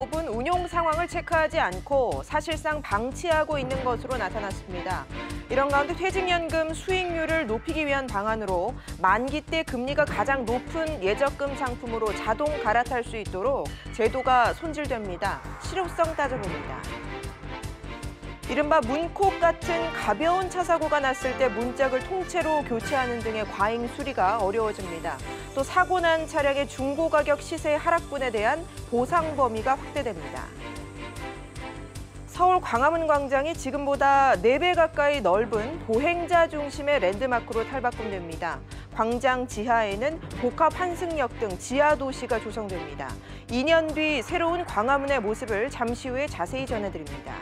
은 운용 상황을 체크하지 않고 사실상 방치하고 있는 것으로 나타났습니다. 이런 가운데 퇴직연금 수익률을 높이기 위한 방안으로 만기 때 금리가 가장 높은 예적금 상품으로 자동 갈아탈 수 있도록 제도가 손질됩니다. 실효성 따져봅니다. 이른바 문콕 같은 가벼운 차 사고가 났을 때 문짝을 통째로 교체하는 등의 과잉 수리가 어려워집니다. 또 사고 난 차량의 중고 가격 시세 하락분에 대한 보상 범위가 확대됩니다. 서울 광화문 광장이 지금보다 4배 가까이 넓은 보행자 중심의 랜드마크로 탈바꿈됩니다. 광장 지하에는 복합 환승역 등 지하 도시가 조성됩니다. 2년 뒤 새로운 광화문의 모습을 잠시 후에 자세히 전해드립니다.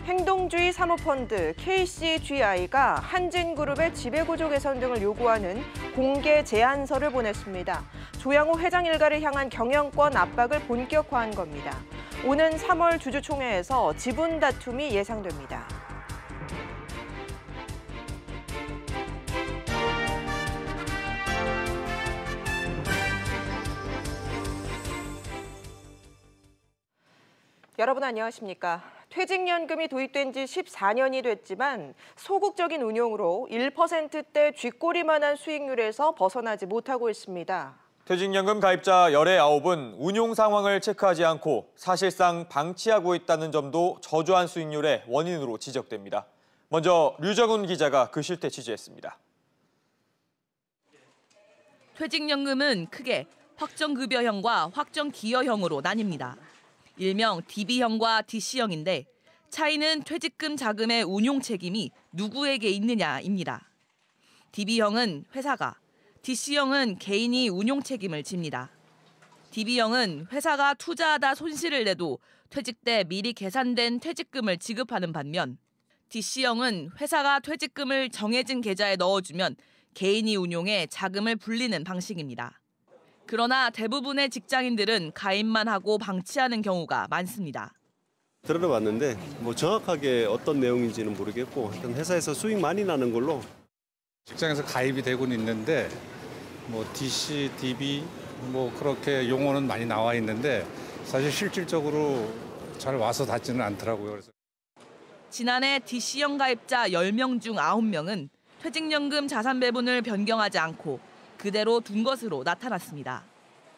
행동주의 사모펀드 KCGI가 한진그룹의 지배구조 개선 등을 요구하는 공개 제안서를 보냈습니다. 조양호 회장 일가를 향한 경영권 압박을 본격화한 겁니다. 오는 3월 주주총회에서 지분 다툼이 예상됩니다. 여러분 안녕하십니까? 퇴직연금이 도입된 지 14년이 됐지만 소극적인 운용으로 1%대 쥐꼬리만한 수익률에서 벗어나지 못하고 있습니다. 퇴직연금 가입자 열의 9은 운용 상황을 체크하지 않고 사실상 방치하고 있다는 점도 저조한 수익률의 원인으로 지적됩니다. 먼저 류정훈 기자가 그 실태 취재했습니다. 퇴직연금은 크게 확정급여형과 확정기여형으로 나뉩니다. 일명 DB형과 DC형인데 차이는 퇴직금 자금의 운용 책임이 누구에게 있느냐입니다. DB형은 회사가, DC형은 개인이 운용 책임을 집니다. DB형은 회사가 투자하다 손실을 내도 퇴직 때 미리 계산된 퇴직금을 지급하는 반면 DC형은 회사가 퇴직금을 정해진 계좌에 넣어주면 개인이 운용해 자금을 불리는 방식입니다. 그러나 대부분의 직장인들은 가입만 하고 방치하는 경우가 많습니다. 들어봤는데 정확하게 어떤 내용인지는 모르겠고 하여튼 회사에서 수익 많이 나는 걸로. 직장에서 가입이 되고는 있는데 DC, DB 그렇게 용어는 많이 나와 있는데 사실 실질적으로 잘 와서 닿지는 않더라고요. 그래서. 지난해 DC형 가입자 10명 중 9명은 퇴직연금 자산 배분을 변경하지 않고 그대로 둔 것으로 나타났습니다.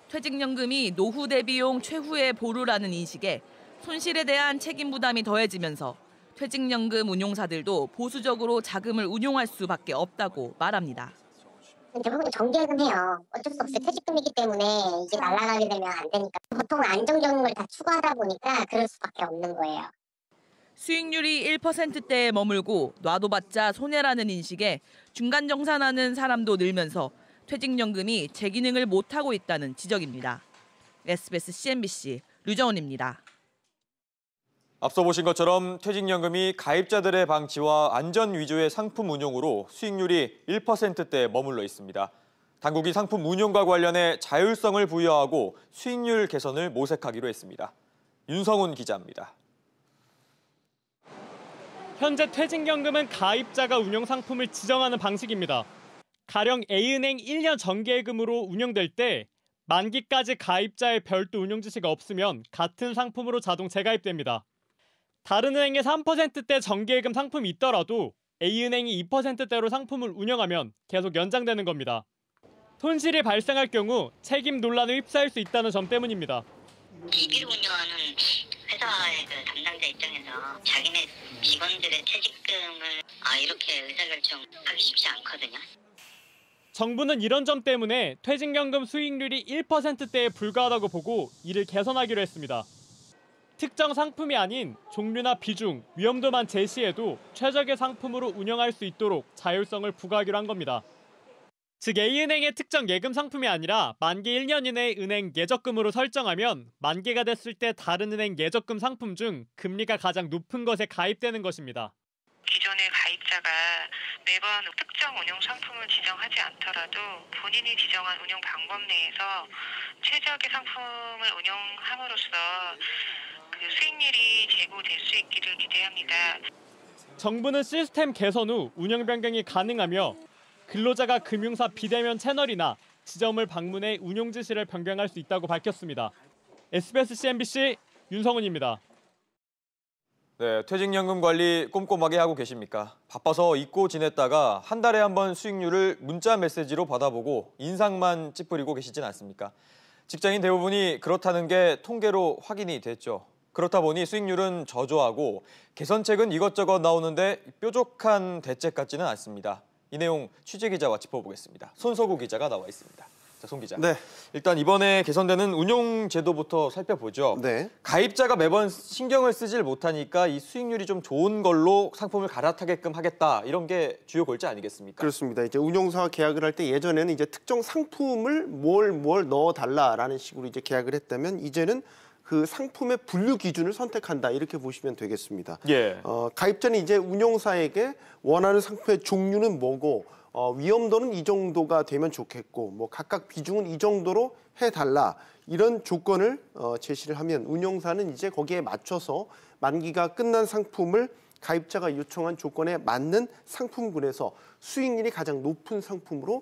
퇴직연금이 노후 대비용 최후의 보루라는 인식에 손실에 대한 책임 부담이 더해지면서 퇴직연금 운용사들도 보수적으로 자금을 운용할 수밖에 없다고 말합니다. 대부분 정기예금 해요. 어쩔 수 없어요. 퇴직금이기 때문에 이게 날아가게 되면 안 되니까. 보통은 안정적인 걸 다 추구하다 보니까 그럴 수밖에 없는 거예요. 수익률이 1%대에 머물고 놔둬봤자 손해라는 인식에 중간 정산하는 사람도 늘면서 퇴직연금이 제 기능을 못하고 있다는 지적입니다. SBS CNBC 류정훈입니다. 앞서 보신 것처럼 퇴직연금이 가입자들의 방치와 안전 위주의 상품 운용으로 수익률이 1%대에 머물러 있습니다. 당국이 상품 운용과 관련해 자율성을 부여하고 수익률 개선을 모색하기로 했습니다. 윤성훈 기자입니다. 현재 퇴직연금은 가입자가 운용 상품을 지정하는 방식입니다. 가령 A은행 1년 정기예금으로 운영될 때 만기까지 가입자의 별도 운용 지시가 없으면 같은 상품으로 자동 재가입됩니다. 다른 은행에 3%대 정기예금 상품이 있더라도 A은행이 2%대로 상품을 운영하면 계속 연장되는 겁니다. 손실이 발생할 경우 책임 논란에 휩싸일 수 있다는 점 때문입니다. DB를 운영하는 회사의 담당자 입장에서 자기네 직원들의 퇴직금을 이렇게 의사결정하기 쉽지 않거든요. 정부는 이런 점 때문에 퇴직연금 수익률이 1%대에 불과하다고 보고 이를 개선하기로 했습니다. 특정 상품이 아닌 종류나 비중, 위험도만 제시해도 최적의 상품으로 운영할 수 있도록 자율성을 부과하기로 한 겁니다. 즉 A은행의 특정 예금 상품이 아니라 만기 1년 이내 은행 예적금으로 설정하면 만기가 됐을 때 다른 은행 예적금 상품 중 금리가 가장 높은 것에 가입되는 것입니다. 기존의 가입자가 매번 특정 운용 상품을 지정하지 않더라도 본인이 지정한 운용 방법 내에서 최적의 상품을 운용함으로써 수익률이 제고될 수 있기를 기대합니다. 정부는 시스템 개선 후 운영 변경이 가능하며 근로자가 금융사 비대면 채널이나 지점을 방문해 운용 지시를 변경할 수 있다고 밝혔습니다. SBS CNBC 윤성훈입니다. 네, 퇴직연금 관리 꼼꼼하게 하고 계십니까? 바빠서 잊고 지냈다가 한 달에 한 번 수익률을 문자 메시지로 받아보고 인상만 찌푸리고 계시진 않습니까? 직장인 대부분이 그렇다는 게 통계로 확인이 됐죠. 그렇다 보니 수익률은 저조하고 개선책은 이것저것 나오는데 뾰족한 대책 같지는 않습니다. 이 내용 취재기자와 짚어보겠습니다. 손석우 기자가 나와 있습니다. 자, 송 기자. 네. 일단 이번에 개선되는 운용 제도부터 살펴보죠. 네. 가입자가 매번 신경을 쓰질 못하니까 이 수익률이 좀 좋은 걸로 상품을 갈아타게끔 하겠다. 이런 게 주요 골자 아니겠습니까? 그렇습니다. 이제 운용사와 계약을 할 때 예전에는 이제 특정 상품을 뭘 넣어달라라는 식으로 이제 계약을 했다면 이제는 그 상품의 분류 기준을 선택한다 이렇게 보시면 되겠습니다. 예. 가입자는 이제 운용사에게 원하는 상품의 종류는 뭐고 위험도는 이 정도가 되면 좋겠고 뭐 각각 비중은 이 정도로 해달라 이런 조건을 제시를 하면 운용사는 이제 거기에 맞춰서 만기가 끝난 상품을 가입자가 요청한 조건에 맞는 상품군에서 수익률이 가장 높은 상품으로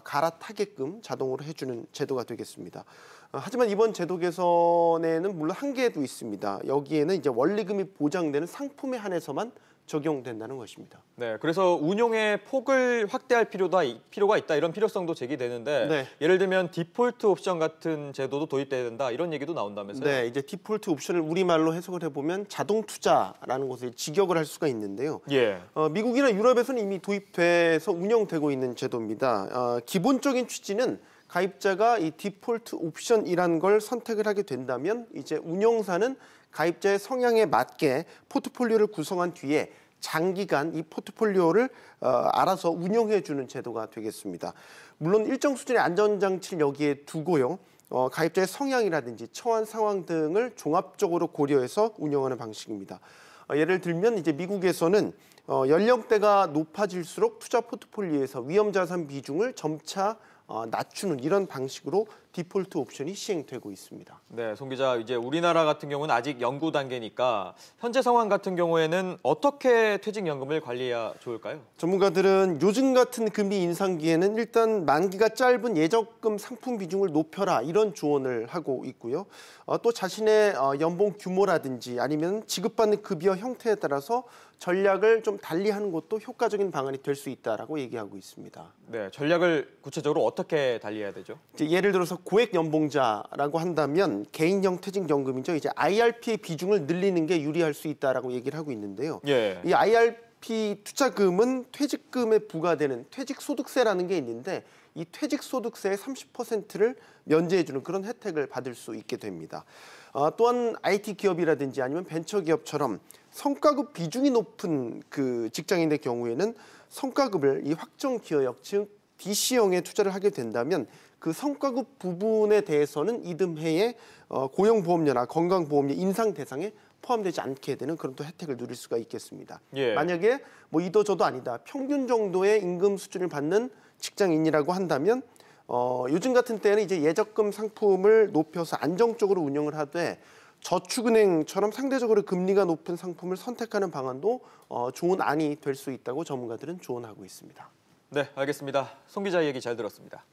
갈아타게끔 자동으로 해주는 제도가 되겠습니다. 하지만 이번 제도 개선에는 물론 한계도 있습니다. 여기에는 이제 원리금이 보장되는 상품에 한해서만 적용된다는 것입니다. 네, 그래서 운용의 폭을 확대할 필요가 있다 이런 필요성도 제기되는데 네. 예를 들면 디폴트 옵션 같은 제도도 도입돼야 된다 이런 얘기도 나온다면서요? 네, 이제 디폴트 옵션을 우리말로 해석을 해보면 자동 투자라는 것에 직역을 할 수가 있는데요. 예. 미국이나 유럽에서는 이미 도입돼서 운영되고 있는 제도입니다. 기본적인 취지는 가입자가 이 디폴트 옵션이라는 걸 선택을 하게 된다면 이제 운용사는 가입자의 성향에 맞게 포트폴리오를 구성한 뒤에 장기간 이 포트폴리오를 알아서 운영해주는 제도가 되겠습니다. 물론 일정 수준의 안전장치를 여기에 두고요. 가입자의 성향이라든지 처한 상황 등을 종합적으로 고려해서 운영하는 방식입니다. 예를 들면 이제 미국에서는 연령대가 높아질수록 투자 포트폴리오에서 위험자산 비중을 점차 낮추는 이런 방식으로 디폴트 옵션이 시행되고 있습니다. 네, 송 기자, 이제 우리나라 같은 경우는 아직 연구 단계니까 현재 상황 같은 경우에는 어떻게 퇴직연금을 관리해야 좋을까요? 전문가들은 요즘 같은 금리 인상기에는 일단 만기가 짧은 예적금 상품 비중을 높여라 이런 조언을 하고 있고요. 또 자신의 연봉 규모라든지 아니면 지급받는 급여 형태에 따라서 전략을 좀 달리하는 것도 효과적인 방안이 될 수 있다라고 얘기하고 있습니다. 네, 전략을 구체적으로 어떻게 달리해야 되죠? 이제 예를 들어서 고액 연봉자라고 한다면 개인형 퇴직연금이죠. 이제 IRP의 비중을 늘리는 게 유리할 수 있다라고 얘기를 하고 있는데요. 예. 이 IRP 투자금은 퇴직금에 부과되는 퇴직소득세라는 게 있는데 이 퇴직소득세의 30%를 면제해주는 그런 혜택을 받을 수 있게 됩니다. 또한 IT 기업이라든지 아니면 벤처기업처럼 성과급 비중이 높은 그 직장인의 경우에는 성과급을 이 확정 기여역 즉 DC형에 투자를 하게 된다면 그 성과급 부분에 대해서는 이듬해에 고용보험료나 건강보험료 인상 대상에 포함되지 않게 되는 그런 또 혜택을 누릴 수가 있겠습니다. 예. 만약에 뭐 이도 저도 아니다 평균 정도의 임금 수준을 받는 직장인이라고 한다면 요즘 같은 때는 이제 예적금 상품을 높여서 안정적으로 운영을 하되 저축은행처럼 상대적으로 금리가 높은 상품을 선택하는 방안도 좋은 안이 될 수 있다고 전문가들은 조언하고 있습니다. 네, 알겠습니다. 송 기자 얘기 잘 들었습니다.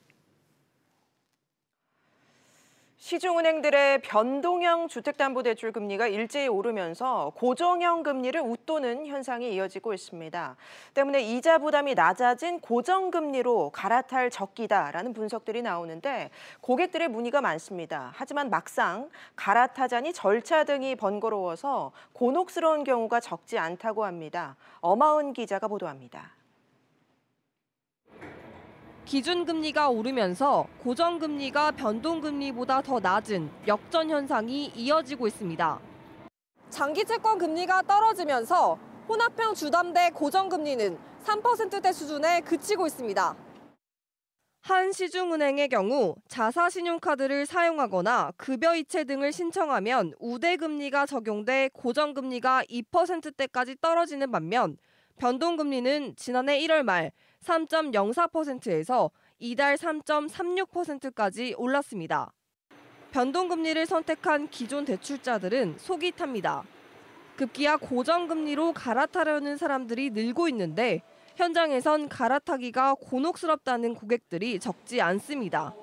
시중은행들의 변동형 주택담보대출 금리가 일제히 오르면서 고정형 금리를 웃도는 현상이 이어지고 있습니다. 때문에 이자 부담이 낮아진 고정금리로 갈아탈 적기다라는 분석들이 나오는데 고객들의 문의가 많습니다. 하지만 막상 갈아타자니 절차 등이 번거로워서 곤혹스러운 경우가 적지 않다고 합니다. 엄하은 기자가 보도합니다. 기준금리가 오르면서 고정금리가 변동금리보다 더 낮은 역전 현상이 이어지고 있습니다. 장기 채권 금리가 떨어지면서 혼합형 주담대 고정금리는 3%대 수준에 그치고 있습니다. 한 시중은행의 경우 자사신용카드를 사용하거나 급여이체 등을 신청하면 우대금리가 적용돼 고정금리가 2%대까지 떨어지는 반면 변동금리는 지난해 1월 말 3.04%에서 이달 3.36%까지 올랐습니다. 변동금리를 선택한 기존 대출자들은 속이 탑니다. 급기야 고정금리로 갈아타려는 사람들이 늘고 있는데 현장에선 갈아타기가 곤혹스럽다는 고객들이 적지 않습니다.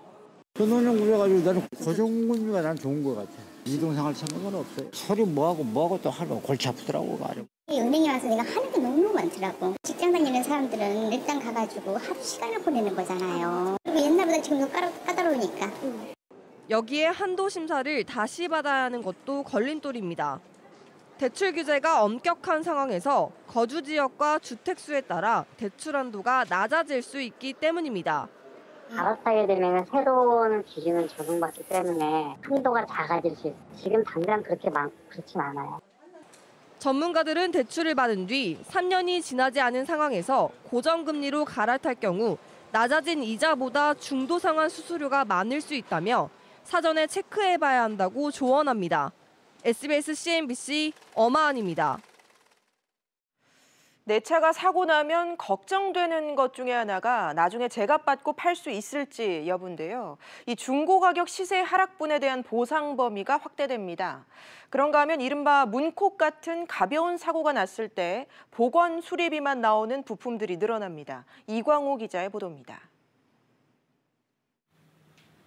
변동형 그래가지고 나는 고정금리가 난 좋은 것 같아. 이동생활 찾는 건 없어요. 서류 뭐하고 또 하면 골치 아프더라고. 은행에 와서 내가 하는 게 너무 많더라고. 직장 다니는 사람들은 일단 가가지고 하루 시간을 보내는 거잖아요. 옛날보다 지금 더 까다로우니까. 여기에 한도 심사를 다시 받아야 하는 것도 걸림돌입니다. 대출 규제가 엄격한 상황에서 거주 지역과 주택 수에 따라 대출 한도가 낮아질 수 있기 때문입니다. 갈아타게 되면 새로운 기준을 적용받기 때문에 한도가 작아질 수 있어요. 지금 당장 그렇진 않아요. 전문가들은 대출을 받은 뒤 3년이 지나지 않은 상황에서 고정금리로 갈아탈 경우 낮아진 이자보다 중도 상환 수수료가 많을 수 있다며 사전에 체크해봐야 한다고 조언합니다. SBS CNBC 엄하은입니다. 내 차가 사고 나면 걱정되는 것 중에 하나가 나중에 제값받고 팔 수 있을지 여부인데요. 이 중고 가격 시세 하락분에 대한 보상 범위가 확대됩니다. 그런가 하면 이른바 문콕 같은 가벼운 사고가 났을 때 보건 수리비만 나오는 부품들이 늘어납니다. 이광호 기자의 보도입니다.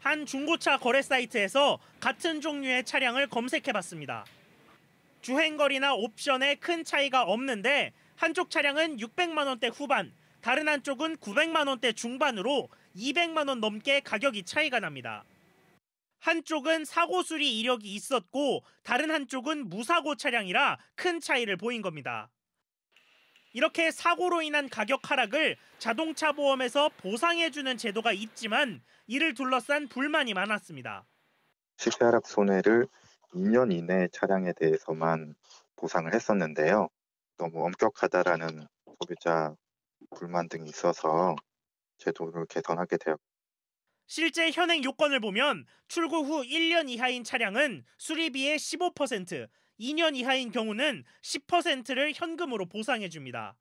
한 중고차 거래 사이트에서 같은 종류의 차량을 검색해봤습니다. 주행거리나 옵션에 큰 차이가 없는데 한쪽 차량은 600만 원대 후반, 다른 한쪽은 900만 원대 중반으로 200만 원 넘게 가격이 차이가 납니다. 한쪽은 사고 수리 이력이 있었고 다른 한쪽은 무사고 차량이라 큰 차이를 보인 겁니다. 이렇게 사고로 인한 가격 하락을 자동차 보험에서 보상해주는 제도가 있지만 이를 둘러싼 불만이 많았습니다. 시세 하락 손해를 2년 이내 차량에 대해서만 보상을 했었는데요. 너무 엄격하다라는 소비자 불만 등이 있어서 제도를 개선하게 되었습니다. 실제 현행 요건을 보면 출고 후 1년 이하인 차량은 수리비의 15%, 2년 이하인 경우는 10%를 현금으로 보상해줍니다.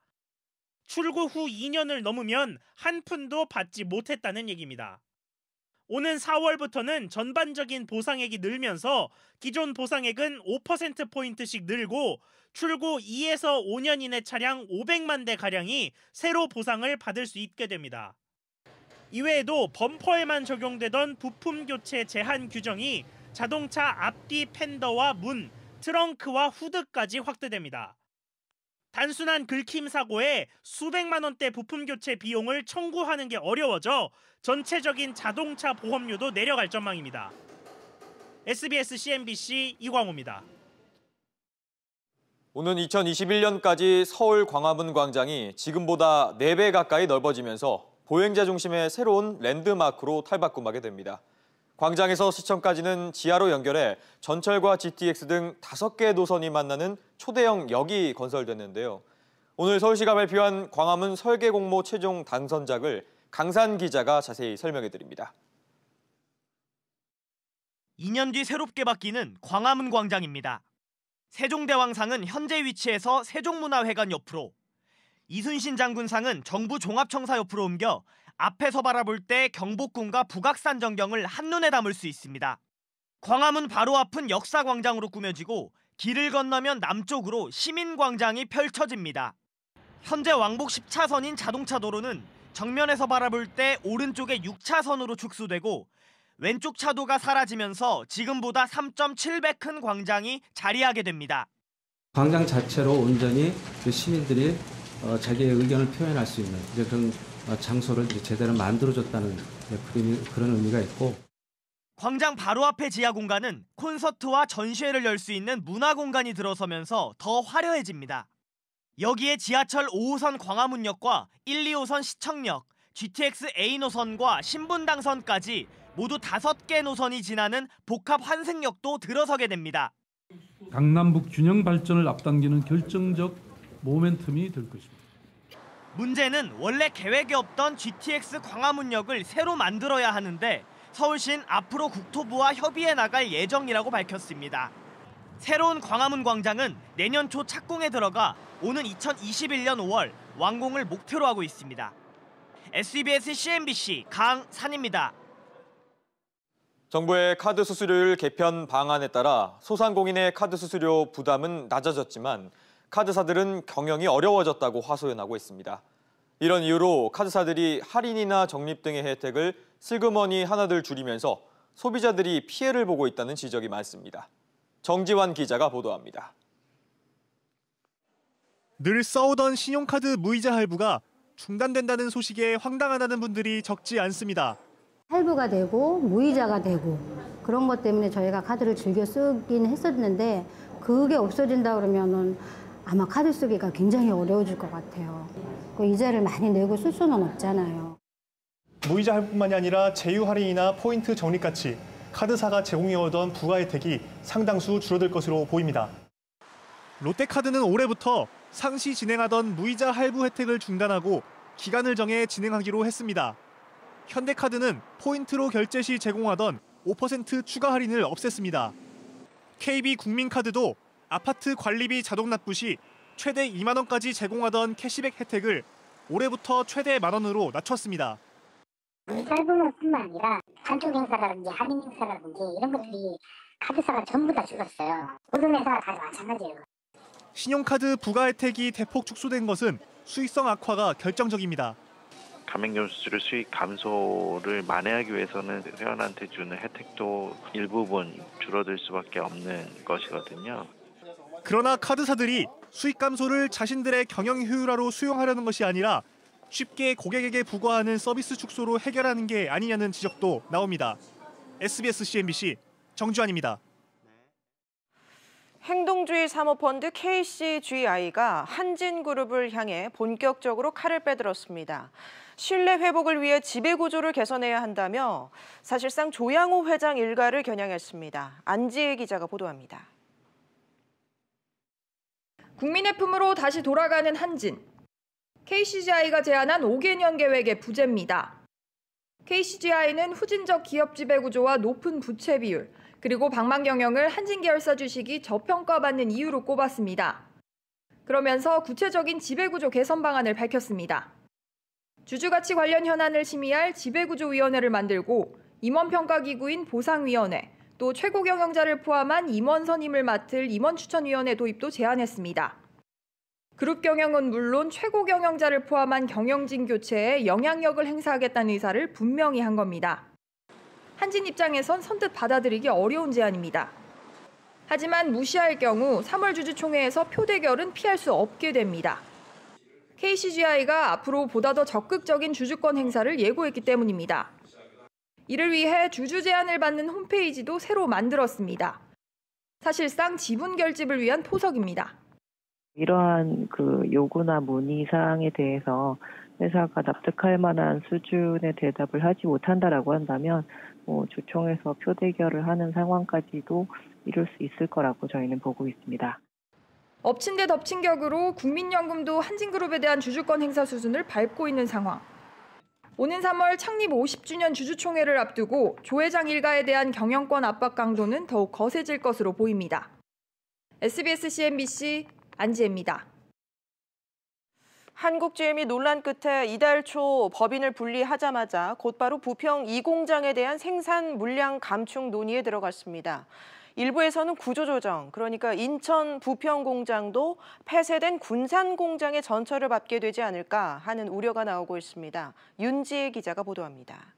출고 후 2년을 넘으면 한 푼도 받지 못했다는 얘기입니다. 오는 4월부터는 전반적인 보상액이 늘면서 기존 보상액은 5%포인트씩 늘고 출고 2에서 5년 이내 차량 500만 대가량이 새로 보상을 받을 수 있게 됩니다. 이외에도 범퍼에만 적용되던 부품 교체 제한 규정이 자동차 앞뒤 팬더와 문, 트렁크와 후드까지 확대됩니다. 단순한 긁힘 사고에 수백만 원대 부품 교체 비용을 청구하는 게 어려워져 전체적인 자동차 보험료도 내려갈 전망입니다. SBS CNBC 이광호입니다. 오는 2021년까지 서울 광화문 광장이 지금보다 4배 가까이 넓어지면서 보행자 중심의 새로운 랜드마크로 탈바꿈하게 됩니다. 광장에서 시청까지는 지하로 연결해 전철과 GTX 등 5개 노선이 만나는 초대형 역이 건설됐는데요. 오늘 서울시가 발표한 광화문 설계 공모 최종 당선작을 강산 기자가 자세히 설명해드립니다. 2년 뒤 새롭게 바뀌는 광화문 광장입니다. 세종대왕상은 현재 위치에서 세종문화회관 옆으로, 이순신 장군상은 정부 종합청사 옆으로 옮겨 앞에서 바라볼 때 경복궁과 북악산 전경을 한눈에 담을 수 있습니다. 광화문 바로 앞은 역사광장으로 꾸며지고 길을 건너면 남쪽으로 시민광장이 펼쳐집니다. 현재 왕복 10차선인 자동차 도로는 정면에서 바라볼 때 오른쪽에 6차선으로 축소되고 왼쪽 차도가 사라지면서 지금보다 3.7배 큰 광장이 자리하게 됩니다. 광장 자체로 온전히 시민들이 자기의 의견을 표현할 수 있는 그런 장소를 제대로 만들어줬다는 그런 의미가 있고, 광장 바로 앞의 지하 공간은 콘서트와 전시회를 열 수 있는 문화 공간이 들어서면서 더 화려해집니다. 여기에 지하철 5호선 광화문역과 1, 2호선 시청역, GTX A 노선과 신분당선까지 모두 5개 노선이 지나는 복합 환승역도 들어서게 됩니다. 강남북 균형 발전을 앞당기는 결정적 모멘텀이 될 것입니다. 문제는 원래 계획에 없던 GTX 광화문역을 새로 만들어야 하는데 서울시는 앞으로 국토부와 협의해 나갈 예정이라고 밝혔습니다. 새로운 광화문 광장은 내년 초 착공에 들어가 오는 2021년 5월 완공을 목표로 하고 있습니다. SBS CNBC 강산입니다. 정부의 카드 수수료율 개편 방안에 따라 소상공인의 카드 수수료 부담은 낮아졌지만 카드사들은 경영이 어려워졌다고 하소연하고 있습니다. 이런 이유로 카드사들이 할인이나 적립 등의 혜택을 슬그머니 하나둘 줄이면서 소비자들이 피해를 보고 있다는 지적이 많습니다. 정지환 기자가 보도합니다. 늘 써오던 신용카드 무이자 할부가 중단된다는 소식에 황당하다는 분들이 적지 않습니다. 할부가 되고 무이자가 되고 그런 것 때문에 저희가 카드를 즐겨 쓰긴 했었는데 그게 없어진다 그러면은 아마 카드 쓰기가 굉장히 어려워질 것 같아요. 그 이자를 많이 내고 쓸 수는 없잖아요. 무이자 할부뿐만이 아니라 제휴 할인이나 포인트 적립같이 카드사가 제공해오던 부가 혜택이 상당수 줄어들 것으로 보입니다. 롯데카드는 올해부터 상시 진행하던 무이자 할부 혜택을 중단하고 기간을 정해 진행하기로 했습니다. 현대카드는 포인트로 결제 시 제공하던 5% 추가 할인을 없앴습니다. KB국민카드도 아파트 관리비 자동 납부 시 최대 2만 원까지 제공하던 캐시백 혜택을 올해부터 최대 1만 원으로 낮췄습니다. 할부뿐만 아니라 한쪽 행사라든지 할인 행사라든지 이런 것들이 카드사가 전부 다 줄었어요. 모든 회사가 다 마찬가지예요. 신용카드 부가 혜택이 대폭 축소된 것은 수익성 악화가 결정적입니다. 가맹점 수수료 수익 감소를 만회하기 위해서는 회원한테 주는 혜택도 일부분 줄어들 수밖에 없는 것이거든요. 그러나 카드사들이 수익 감소를 자신들의 경영 효율화로 수용하려는 것이 아니라 쉽게 고객에게 부과하는 서비스 축소로 해결하는 게 아니냐는 지적도 나옵니다. SBS CNBC 정주환입니다. 행동주의 사모펀드 KCGI가 한진그룹을 향해 본격적으로 칼을 빼들었습니다. 신뢰 회복을 위해 지배구조를 개선해야 한다며 사실상 조양호 회장 일가를 겨냥했습니다. 안지혜 기자가 보도합니다. 국민의 품으로 다시 돌아가는 한진. KCGI가 제안한 5개년 계획의 부재입니다. KCGI는 후진적 기업 지배 구조와 높은 부채 비율, 그리고 방만 경영을 한진 계열사 주식이 저평가받는 이유로 꼽았습니다. 그러면서 구체적인 지배구조 개선 방안을 밝혔습니다. 주주가치 관련 현안을 심의할 지배구조위원회를 만들고 임원평가기구인 보상위원회, 또 최고 경영자를 포함한 임원 선임을 맡을 임원추천위원회 도입도 제안했습니다. 그룹 경영은 물론 최고 경영자를 포함한 경영진 교체에 영향력을 행사하겠다는 의사를 분명히 한 겁니다. 한진 입장에선 선뜻 받아들이기 어려운 제안입니다. 하지만 무시할 경우 3월 주주총회에서 표대결은 피할 수 없게 됩니다. KCGI가 앞으로 보다 더 적극적인 주주권 행사를 예고했기 때문입니다. 이를 위해 주주 제안을 받는 홈페이지도 새로 만들었습니다. 사실상 지분 결집을 위한 포석입니다. 이러한 요구나 문의 사항에 대해서 회사가 납득할 만한 수준의 대답을 하지 못한다라고 한다면 주총에서 표대결을 하는 상황까지도 이룰 수 있을 거라고 저희는 보고 있습니다. 엎친 데 덮친 격으로 국민연금도 한진그룹에 대한 주주권 행사 수순을 밟고 있는 상황. 오는 3월 창립 50주년 주주총회를 앞두고 조 회장 일가에 대한 경영권 압박 강도는 더욱 거세질 것으로 보입니다. SBS CNBC 안지혜입니다. 한국GM이 논란 끝에 이달 초 법인을 분리하자마자 곧바로 부평 2공장에 대한 생산 물량 감축 논의에 들어갔습니다. 일부에서는 구조조정, 그러니까 인천 부평 공장도 폐쇄된 군산 공장의 전철을 밟게 되지 않을까 하는 우려가 나오고 있습니다. 윤지혜 기자가 보도합니다.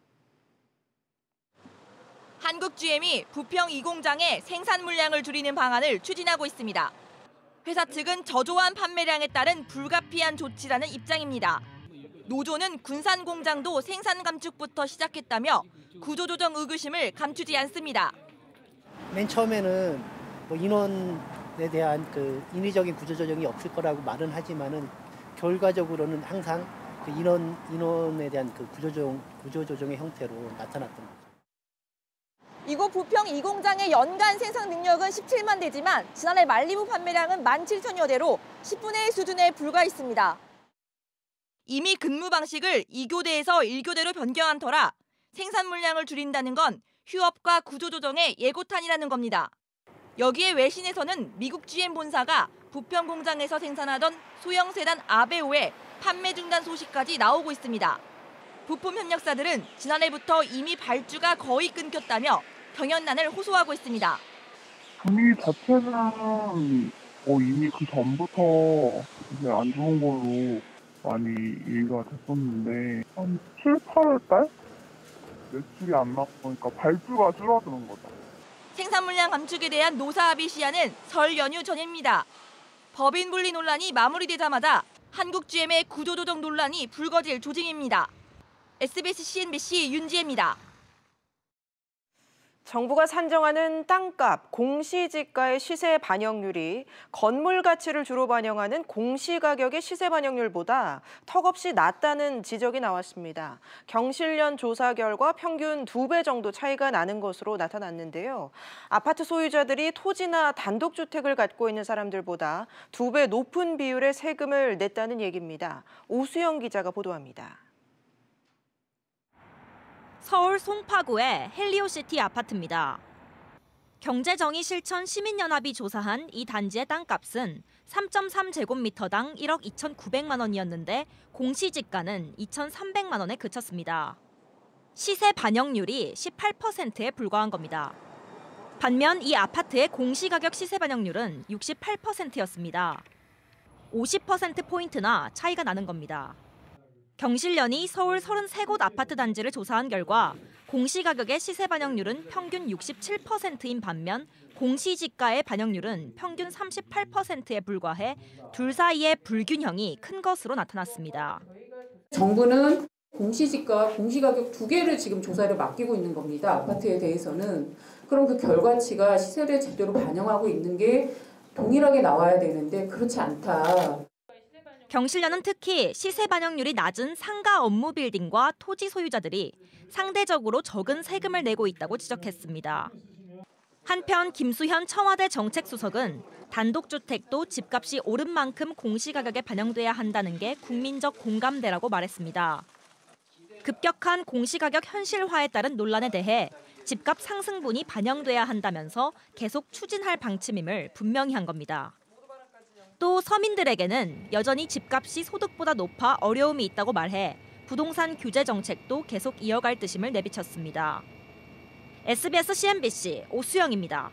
한국GM이 부평 2공장의 생산 물량을 줄이는 방안을 추진하고 있습니다. 회사 측은 저조한 판매량에 따른 불가피한 조치라는 입장입니다. 노조는 군산 공장도 생산 감축부터 시작했다며 구조조정 의구심을 감추지 않습니다. 맨 처음에는 인원에 대한 인위적인 구조조정이 없을 거라고 말은 하지만은 결과적으로는 항상 인원에 대한 구조조정의 형태로 나타났던 거죠. 이곳 부평 2공장의 연간 생산 능력은 17만 대지만 지난해 말리부 판매량은 17,000여 대로 10분의 1 수준에 불과했습니다. 이미 근무 방식을 2교대에서 1교대로 변경한 터라 생산 물량을 줄인다는 건 휴업과 구조조정의 예고탄이라는 겁니다. 여기에 외신에서는 미국 GM 본사가 부평 공장에서 생산하던 소형 세단 아베오의 판매 중단 소식까지 나오고 있습니다. 부품 협력사들은 지난해부터 이미 발주가 거의 끊겼다며 경연난을 호소하고 있습니다. 분위기 자체는 이미 그 전부터 이제 안 좋은 걸로 많이 얘기가 됐었는데 한 7, 8월 달? 매출이 안 나오니까 발주가 줄어드는 거죠. 생산 물량 감축에 대한 노사 합의 시한은 설 연휴 전입니다. 법인 분리 논란이 마무리되자마자 한국GM의 구조조정 논란이 불거질 조짐입니다. SBS CNBC 윤지혜입니다. 정부가 산정하는 땅값, 공시지가의 시세 반영률이 건물 가치를 주로 반영하는 공시가격의 시세 반영률보다 턱없이 낮다는 지적이 나왔습니다. 경실련 조사 결과 평균 2배 정도 차이가 나는 것으로 나타났는데요. 아파트 소유자들이 토지나 단독주택을 갖고 있는 사람들보다 2배 높은 비율의 세금을 냈다는 얘기입니다. 오수영 기자가 보도합니다. 서울 송파구의 헬리오시티 아파트입니다. 경제정의실천 시민연합이 조사한 이 단지의 땅값은 3.3제곱미터당 1억 2,900만 원이었는데 공시지가는 2,300만 원에 그쳤습니다. 시세 반영률이 18%에 불과한 겁니다. 반면 이 아파트의 공시가격 시세 반영률은 68%였습니다. 50%포인트나 차이가 나는 겁니다. 경실련이 서울 33곳 아파트 단지를 조사한 결과 공시가격의 시세 반영률은 평균 67%인 반면 공시지가의 반영률은 평균 38%에 불과해 둘 사이의 불균형이 큰 것으로 나타났습니다. 정부는 공시지가와 공시가격 두 개를 지금 조사를 맡기고 있는 겁니다. 아파트에 대해서는. 그럼 그 결과치가 시세를 제대로 반영하고 있는 게 동일하게 나와야 되는데 그렇지 않다. 경실련은 특히 시세 반영률이 낮은 상가 업무 빌딩과 토지 소유자들이 상대적으로 적은 세금을 내고 있다고 지적했습니다. 한편 김수현 청와대 정책수석은 단독주택도 집값이 오른 만큼 공시가격에 반영돼야 한다는 게 국민적 공감대라고 말했습니다. 급격한 공시가격 현실화에 따른 논란에 대해 집값 상승분이 반영돼야 한다면서 계속 추진할 방침임을 분명히 한 겁니다. 또 서민들에게는 여전히 집값이 소득보다 높아 어려움이 있다고 말해 부동산 규제 정책도 계속 이어갈 뜻임을 내비쳤습니다. SBS CNBC 오수영입니다.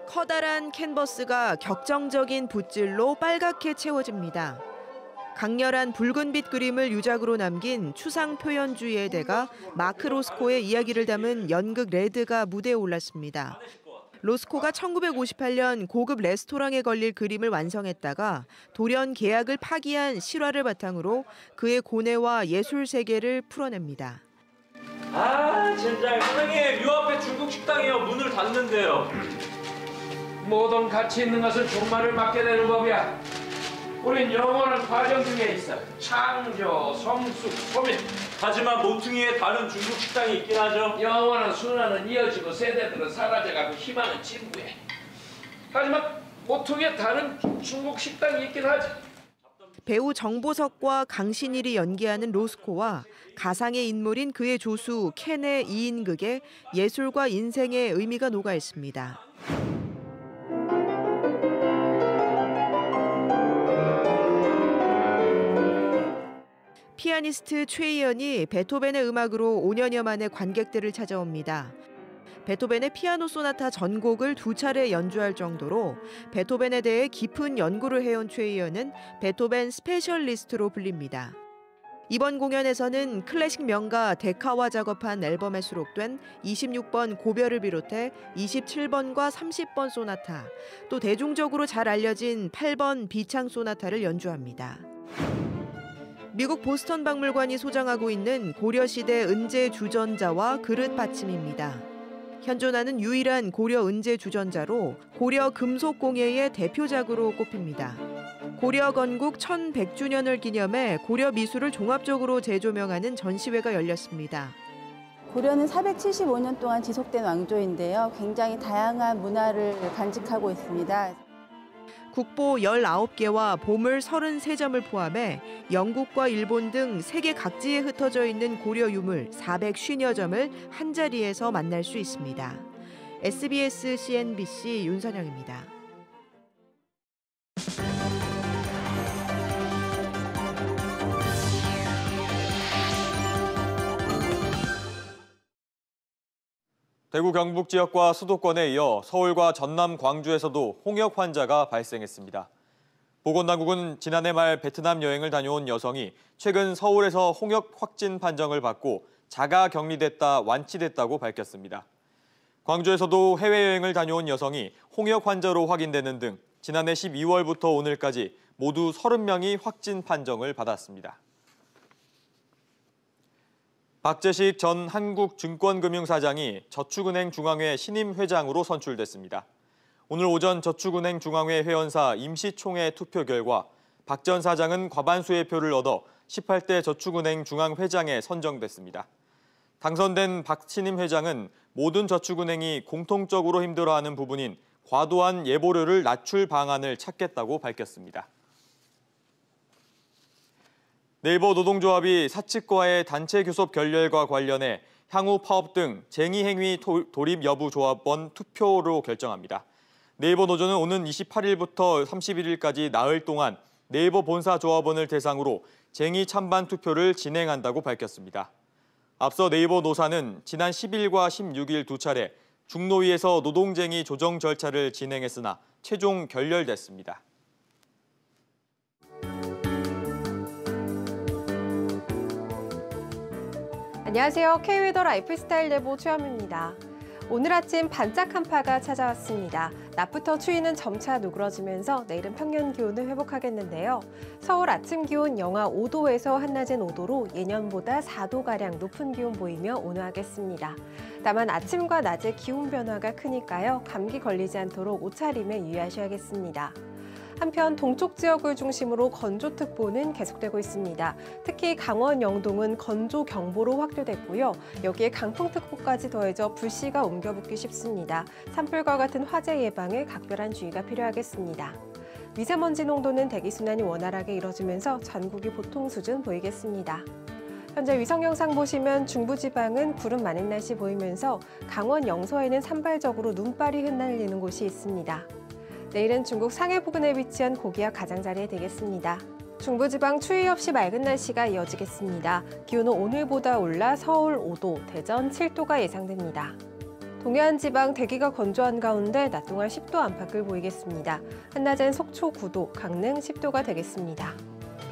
커다란 캔버스가 격정적인 붓질로 빨갛게 채워집니다. 강렬한 붉은빛 그림을 유작으로 남긴 추상 표현주의의 대가 마크 로스코의 이야기를 담은 연극 레드가 무대에 올랐습니다. 로스코가 1958년 고급 레스토랑에 걸릴 그림을 완성했다가 돌연 계약을 파기한 실화를 바탕으로 그의 고뇌와 예술 세계를 풀어냅니다. 아, 진짜 선생님, 요 앞에 중국 식당이요. 문을 닫는데요. 모든 가치 있는 것은 종말을 맞게 되는 법이야. 우린 영원한 과정 중에 있어. 창조, 성숙, 소멸. 하지만 모퉁이에 다른 중국 식당이 있긴 하죠. 영원한 순환은 이어지고 세대들은 사라져가고 희망은 진부해. 하지만 모퉁이에 다른 중국 식당이 있긴 하지. 배우 정보석과 강신일이 연기하는 로스코와 가상의 인물인 그의 조수 켄의 2인극에 예술과 인생의 의미가 녹아 있습니다. 피아니스트 최희연이 베토벤의 음악으로 5년여 만에 관객들을 찾아옵니다. 베토벤의 피아노 소나타 전곡을 2차례 연주할 정도로 베토벤에 대해 깊은 연구를 해온 최희연은 베토벤 스페셜리스트로 불립니다. 이번 공연에서는 클래식 명가 데카와 작업한 앨범에 수록된 26번 고별을 비롯해 27번과 30번 소나타, 또 대중적으로 잘 알려진 8번 비창 소나타를 연주합니다. 미국 보스턴 박물관이 소장하고 있는 고려시대 은제 주전자와 그릇 받침입니다. 현존하는 유일한 고려 은제 주전자로 고려 금속공예의 대표작으로 꼽힙니다. 고려 건국 1100주년을 기념해 고려 미술을 종합적으로 재조명하는 전시회가 열렸습니다. 고려는 475년 동안 지속된 왕조인데요. 굉장히 다양한 문화를 간직하고 있습니다. 국보 19개와 보물 33점을 포함해 영국과 일본 등 세계 각지에 흩어져 있는 고려 유물 450여 점을 한자리에서 만날 수 있습니다. SBS CNBC 윤선영입니다. 대구 경북 지역과 수도권에 이어 서울과 전남 광주에서도 홍역 환자가 발생했습니다. 보건당국은 지난해 말 베트남 여행을 다녀온 여성이 최근 서울에서 홍역 확진 판정을 받고 자가 격리됐다 완치됐다고 밝혔습니다. 광주에서도 해외여행을 다녀온 여성이 홍역 환자로 확인되는 등 지난해 12월부터 오늘까지 모두 30명이 확진 판정을 받았습니다. 박재식 전 한국증권금융사장이 저축은행 중앙회 신임 회장으로 선출됐습니다. 오늘 오전 저축은행 중앙회 회원사 임시총회 투표 결과 박 전 사장은 과반수의 표를 얻어 18대 저축은행 중앙회장에 선정됐습니다. 당선된 박 신임 회장은 모든 저축은행이 공통적으로 힘들어하는 부분인 과도한 예보료를 낮출 방안을 찾겠다고 밝혔습니다. 네이버 노동조합이 사측과의 단체 교섭 결렬과 관련해 향후 파업 등 쟁의 행위 돌입 여부 조합원 투표로 결정합니다. 네이버 노조는 오는 28일부터 31일까지 나흘 동안 네이버 본사 조합원을 대상으로 쟁의 찬반 투표를 진행한다고 밝혔습니다. 앞서 네이버 노사는 지난 10일과 16일 두 차례 중노위에서 노동쟁의 조정 절차를 진행했으나 최종 결렬됐습니다. 안녕하세요. K웨더 라이프스타일 내보 최현미입니다. 오늘 아침 반짝 한파가 찾아왔습니다. 낮부터 추위는 점차 누그러지면서 내일은 평년 기온을 회복하겠는데요. 서울 아침 기온 영하 5도에서 한낮엔 5도로 예년보다 4도가량 높은 기온 보이며 온화하겠습니다. 다만 아침과 낮의 기온 변화가 크니까요. 감기 걸리지 않도록 옷차림에 유의하셔야겠습니다. 한편 동쪽 지역을 중심으로 건조특보는 계속되고 있습니다. 특히 강원 영동은 건조경보로 확대됐고요. 여기에 강풍특보까지 더해져 불씨가 옮겨붙기 쉽습니다. 산불과 같은 화재 예방에 각별한 주의가 필요하겠습니다. 미세먼지 농도는 대기순환이 원활하게 이뤄지면서 전국이 보통 수준 보이겠습니다. 현재 위성 영상 보시면 중부지방은 구름 많은 날씨 보이면서 강원 영서에는 산발적으로 눈발이 흩날리는 곳이 있습니다. 내일은 중국 상해 부근에 위치한 고기압 가장자리에 되겠습니다. 중부지방 추위 없이 맑은 날씨가 이어지겠습니다. 기온은 오늘보다 올라 서울 5도, 대전 7도가 예상됩니다. 동해안 지방 대기가 건조한 가운데 낮 동안 10도 안팎을 보이겠습니다. 한낮엔 속초 9도, 강릉 10도가 되겠습니다.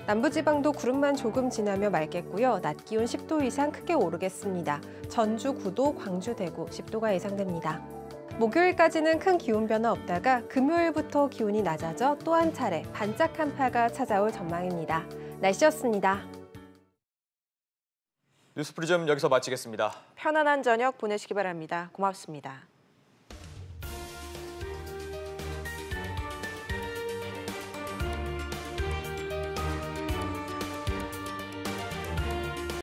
남부지방도 구름만 조금 지나며 맑겠고요. 낮 기온 10도 이상 크게 오르겠습니다. 전주 9도, 광주 대구 10도가 예상됩니다. 목요일까지는 큰 기온 변화 없다가 금요일부터 기온이 낮아져 또 한 차례 반짝 한파가 찾아올 전망입니다. 날씨였습니다. 뉴스프리즘 여기서 마치겠습니다. 편안한 저녁 보내시기 바랍니다. 고맙습니다.